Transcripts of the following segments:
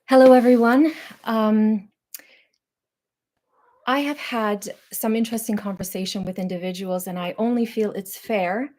Hello, everyone. Um, I have had some interesting conversation with individuals, and I only feel it's fair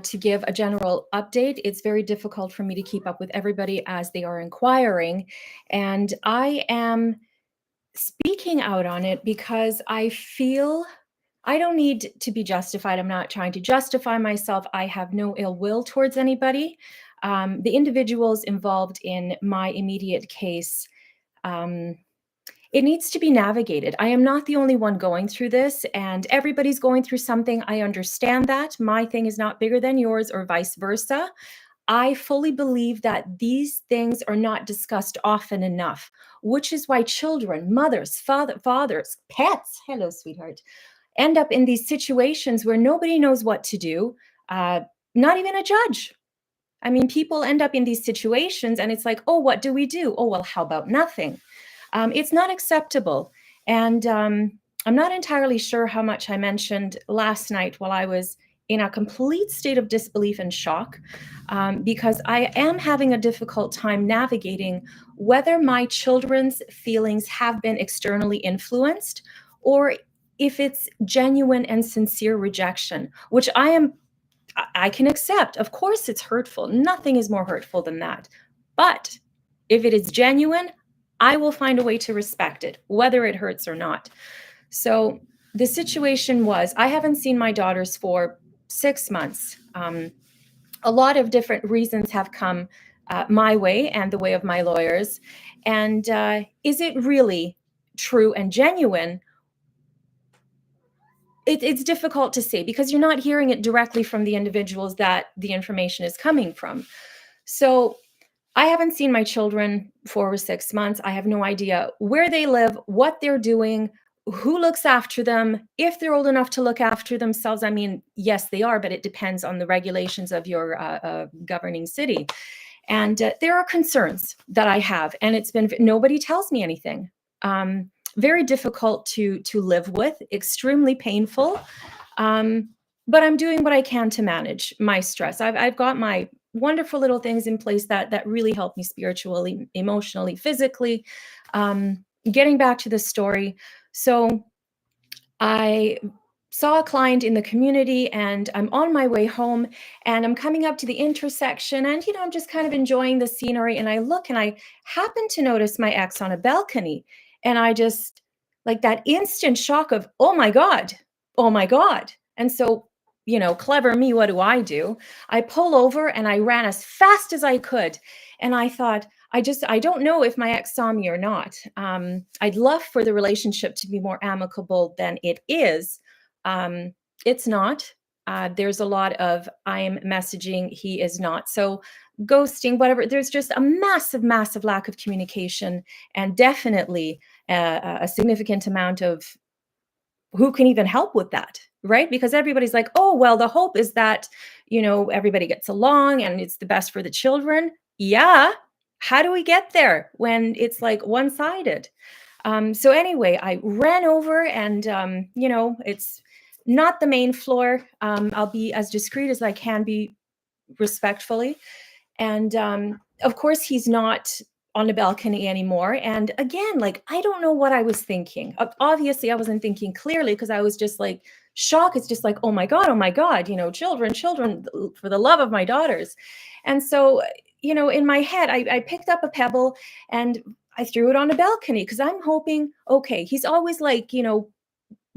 to give a general update. It's very difficult for me to keep up with everybody as they are inquiring, and I am speaking out on it because I feel I don't need to be justified. I'm not trying to justify myself. I have no ill will towards anybody. The individuals involved in my immediate case. Um, it needs to be navigated. I am not the only one going through this, and everybody's going through something. I understand that. My thing is not bigger than yours, or vice versa. I fully believe that these things are not discussed often enough, which is why children, mothers, fathers, pets, hello, sweetheart, end up in these situations where nobody knows what to do, uh, not even a judge. I mean, people end up in these situations and it's like, oh, what do we do? Oh, well, how about nothing? It's not acceptable. And I'm not entirely sure how much I mentioned last night while I was in a complete state of disbelief and shock, because I am having a difficult time navigating whether my children's feelings have been externally influenced or if it's genuine and sincere rejection, which I can accept. Of course, it's hurtful. Nothing is more hurtful than that. But if it is genuine, I will find a way to respect it, whether it hurts or not. So the situation was I haven't seen my daughters for 6 months. A lot of different reasons have come my way and the way of my lawyers. And is it really true and genuine? It's difficult to say because you're not hearing it directly from the individuals that the information is coming from. So I haven't seen my children for over 6 months. I have no idea where they live, what they're doing, who looks after them, if they're old enough to look after themselves. I mean, yes, they are, but it depends on the regulations of your governing city. And there are concerns that I have, and it's been nobody tells me anything. Very difficult to live with, extremely painful. Um, but I'm doing what I can to manage my stress. I've got my wonderful little things in place that really help me spiritually, emotionally, physically. Getting back to the story, so I saw a client in the community and I'm on my way home and I'm coming up to the intersection and I'm just kind of enjoying the scenery and I look and I happen to notice my ex on a balcony and I just like that instant shock of oh my god. Oh my god. And so clever me, what do? I pull over and I ran as fast as I could and I thought I don't know if my ex saw me or not. I'd love for the relationship to be more amicable than it is. Um, it's not. There's a lot of I'm messaging, he is not. So ghosting, whatever. There's just a massive, massive lack of communication, and definitely a significant amount of who can even help with that, right? Because everybody's like, oh, well, the hope is that, everybody gets along and it's the best for the children. Yeah. How do we get there when it's like one sided? So, anyway, I ran over and, it's not the main floor. I'll be as discreet as I can be respectfully. And of course, he's not on the balcony anymore. And again, like, I don't know what I was thinking. Obviously, I wasn't thinking clearly because I was just like, shock. It's just like, oh my God, children, for the love of my daughters. And so, in my head, I picked up a pebble and I threw it on a balcony because I'm hoping, okay, he's always like,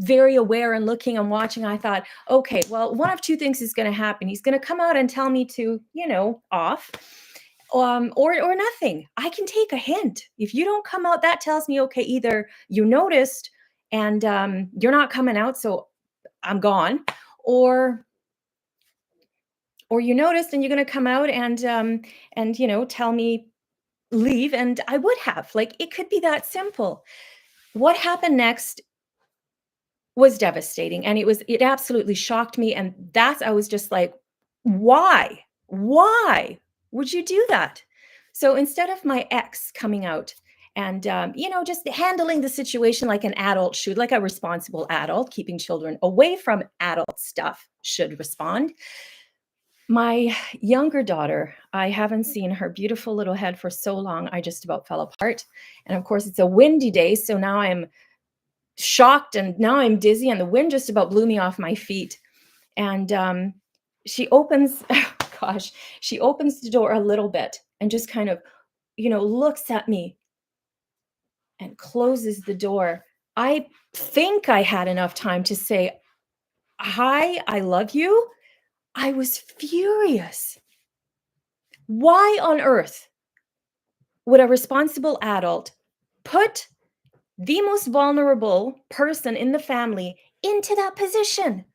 very aware and looking and watching. I thought, okay, well, one of two things is going to happen. He's going to come out and tell me to, off, or nothing. I can take a hint. If you don't come out, that tells me, okay, either you noticed and you're not coming out, so I'm gone, or you noticed and you're going to come out and tell me leave, and I would have. Like, it could be that simple. What happened next was devastating, and it absolutely shocked me, and I was just like, why would you do that? So instead of my ex coming out and just handling the situation like an adult should, like a responsible adult, keeping children away from adult stuff should respond, My younger daughter, I haven't seen her beautiful little head for so long, I just about fell apart. And of course, it's a windy day, so now I'm shocked and now I'm dizzy, and the wind just about blew me off my feet. And she opens, oh gosh, she opens the door a little bit and just kind of, looks at me and closes the door. I think I had enough time to say, "Hi, I love you." I was furious. Why on earth would a responsible adult put the most vulnerable person in the family into that position?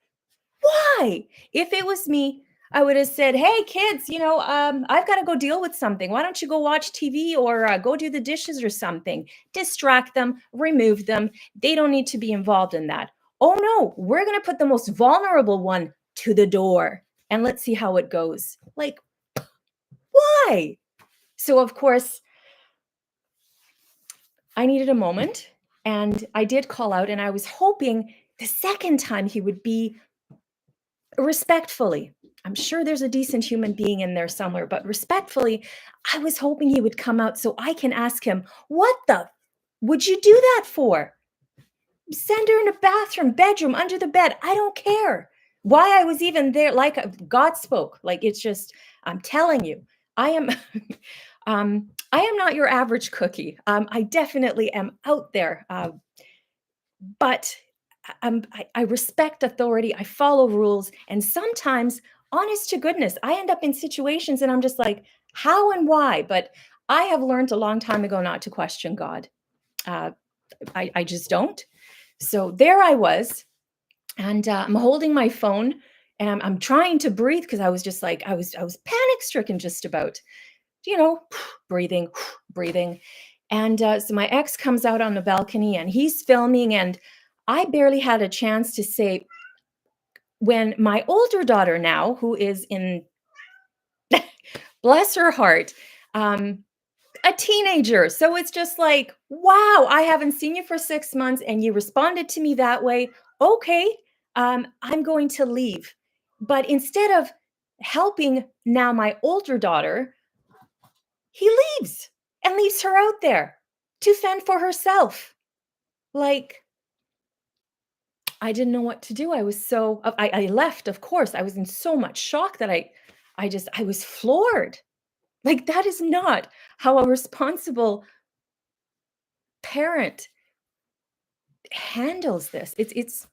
Why? If it was me, I would have said, "Hey, kids, I've got to go deal with something. Why don't you go watch TV or go do the dishes or something?" Distract them, remove them. They don't need to be involved in that. Oh no, we're going to put the most vulnerable one to the door and let's see how it goes. Like, why? So, of course, I needed a moment and I did call out, and I was hoping the second time he would be respectfully. I'm sure there's a decent human being in there somewhere, but respectfully, I was hoping he would come out so I can ask him, "What the would you do that for? Send her in a bathroom, bedroom, under the bed. I don't care. Why I was even there, like God spoke. Like it's just, I'm telling you, I am I am not your average cookie. I definitely am out there. But I respect authority. I follow rules. And sometimes, honest to goodness, I end up in situations and I'm just like, how and why? But I have learned a long time ago not to question God. Uh, I just don't. So there I was, and I'm holding my phone, and I'm trying to breathe because I was just like I was panic stricken just about, you know, breathing, breathing. And so my ex comes out on the balcony and he's filming, and I barely had a chance to say when my older daughter now, who is in, bless her heart, um, a teenager. So it's just like, wow, I haven't seen you for 6 months and you responded to me that way. Okay, I'm going to leave. But instead of helping now my older daughter, he leaves and leaves her out there to fend for herself. Like, I didn't know what to do. I was so, I left, of course. I was in so much shock that I was floored. Like, that is not how a responsible parent handles this. It's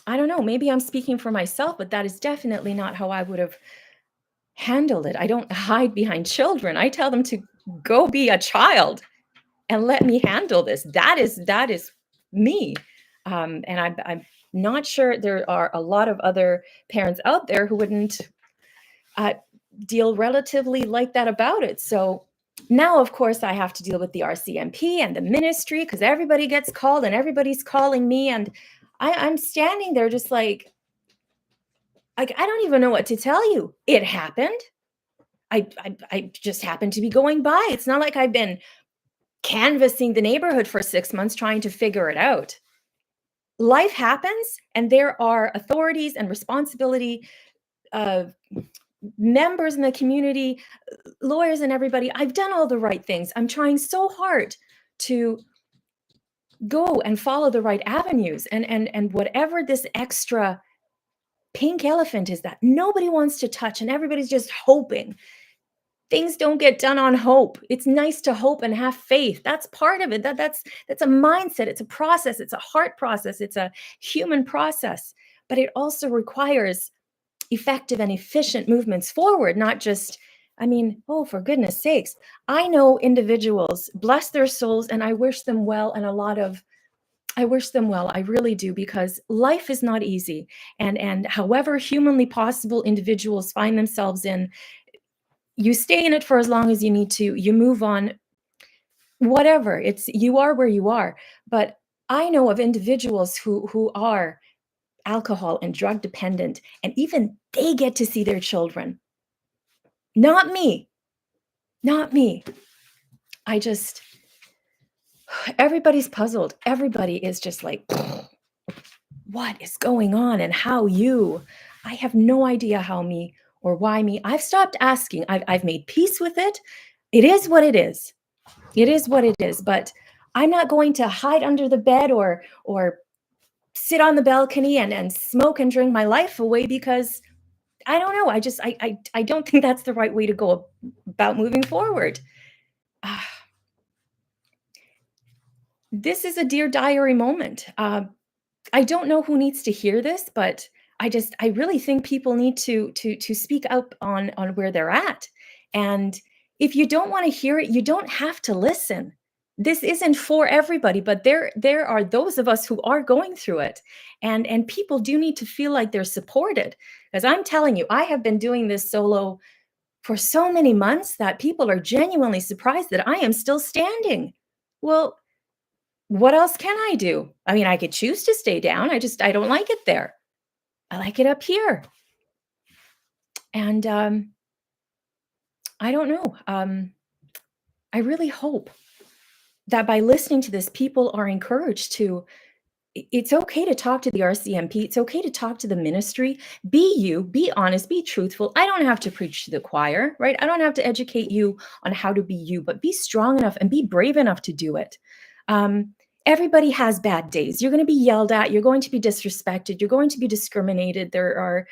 I don't know, maybe I'm speaking for myself, but that is definitely not how I would have handled it. I don't hide behind children. I tell them to go be a child and let me handle this. That is me. And I'm not sure there are a lot of other parents out there who wouldn't uh, deal relatively like that about it. So now, of course, I have to deal with the RCMP and the ministry because everybody gets called and everybody's calling me. And I'm standing there just like, I don't even know what to tell you. It happened. I just happened to be going by. It's not like I've been canvassing the neighborhood for 6 months trying to figure it out. Life happens, and there are authorities and responsibility uh, members in the community, lawyers and everybody. I've done all the right things. I'm trying so hard to go and follow the right avenues, and whatever this extra pink elephant is that nobody wants to touch and everybody's just hoping. Things don't get done on hope. It's nice to hope and have faith. That's part of it. That's a mindset, it's a process, it's a heart process, it's a human process. But it also requires effective and efficient movements forward, not just, I mean, oh, for goodness sakes. I know individuals, bless their souls, and I wish them well, and I wish them well. I really do, because life is not easy. And however humanly possible individuals find themselves in, you stay in it for as long as you need to. You move on, whatever. It's, you are where you are. But I know of individuals who are alcohol and drug dependent, and even they get to see their children. Not me. Not me. I just, everybody's puzzled. Everybody is just like, what is going on, and how you? I have no idea how me or why me. I've stopped asking. I've made peace with it. It is what it is. It is what it is. But I'm not going to hide under the bed or sit on the balcony and smoke and drink my life away because I don't know. I don't think that's the right way to go about moving forward. Ah, this is a Dear Diary moment. I don't know who needs to hear this, but I really think people need to speak up on where they're at. And if you don't want to hear it, you don't have to listen. This isn't for everybody, but there are those of us who are going through it. And people do need to feel like they're supported. As I'm telling you, I have been doing this solo for so many months that people are genuinely surprised that I am still standing. Well, what else can I do? I mean, I could choose to stay down. I don't like it there. I like it up here. And I don't know. I really hope that by listening to this, people are encouraged to. It's okay to talk to the RCMP. It's okay to talk to the ministry. Be you, be honest, be truthful. I don't have to preach to the choir, right? I don't have to educate you on how to be you, but be strong enough and be brave enough to do it. Everybody has bad days. You're going to be yelled at. You're going to be disrespected. You're going to be discriminated. There are,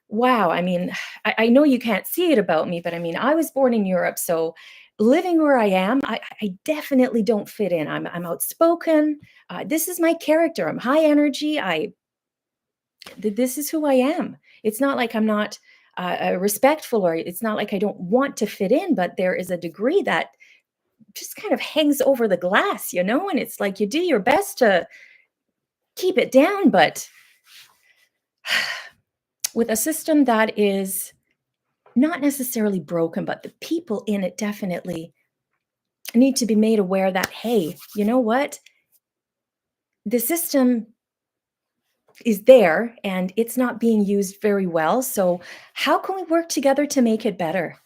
wow. I mean, I know you can't see it about me, but I mean, I was born in Europe. So living where I am, I definitely don't fit in. I'm outspoken. This is my character. I'm high energy. This is who I am. It's not like I'm not respectful, or it's not like I don't want to fit in, but there is a degree that just kind of hangs over the glass, and it's like you do your best to keep it down, but with a system that is not necessarily broken, but the people in it definitely need to be made aware that, hey, you know what? The system is there and it's not being used very well. So, how can we work together to make it better?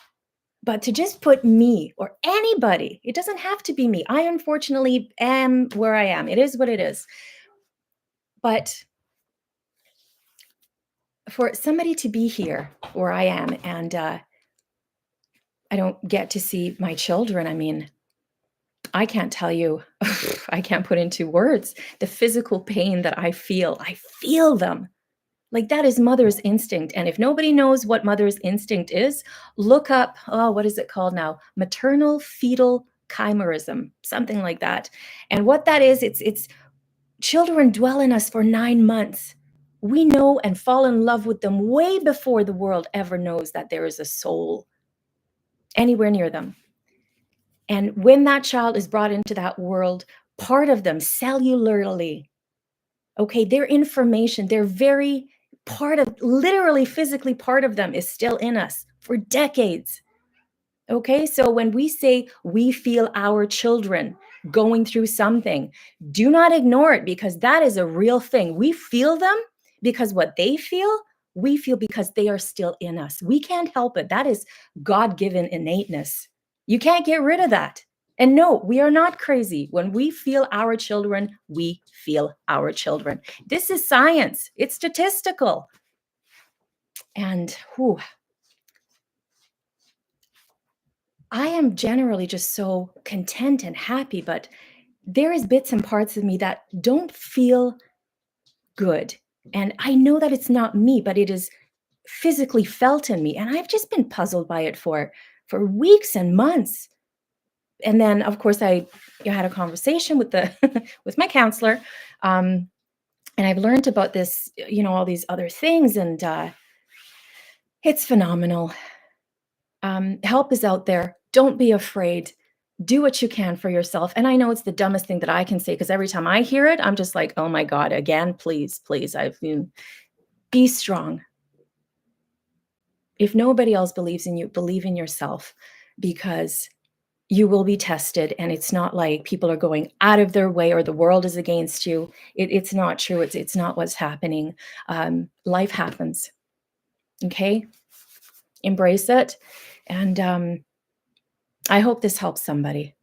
But to just put me or anybody, it doesn't have to be me. I unfortunately am where I am. It is what it is. But for somebody to be here where I am and I don't get to see my children, I mean, I can't tell you, I can't put into words the physical pain that I feel. I feel them. Like that is mother's instinct. And if nobody knows what mother's instinct is, look up, oh, what is it called now? Maternal fetal chimerism, something like that. And what that is, it's children dwell in us for 9 months. We know and fall in love with them way before the world ever knows that there is a soul anywhere near them. And when that child is brought into that world, part of them cellularly, okay, their information, their very part of, literally physically part of them is still in us for decades. Okay, so when we say we feel our children going through something, do not ignore it because that is a real thing. We feel them because what they feel, we feel because they are still in us. We can't help it. That is God given innateness. You can't get rid of that. And no, we are not crazy. When we feel our children, we feel our children. This is science, it's statistical. And whew, I am generally just so content and happy, but there is bits and parts of me that don't feel good. And I know that it's not me, but it is physically felt in me. And I've just been puzzled by it for weeks and months. And then of course I had a conversation with the with my counselor. And I've learned about this, all these other things, and it's phenomenal. Help is out there. Don't be afraid. Do what you can for yourself. And I know it's the dumbest thing that I can say because every time I hear it, I'm just like, oh my God, again, please, please. Be strong. If nobody else believes in you, believe in yourself because you will be tested. And it's not like people are going out of their way or the world is against you. It's not true. It's not what's happening. Life happens. Okay. Embrace it. And I hope this helps somebody.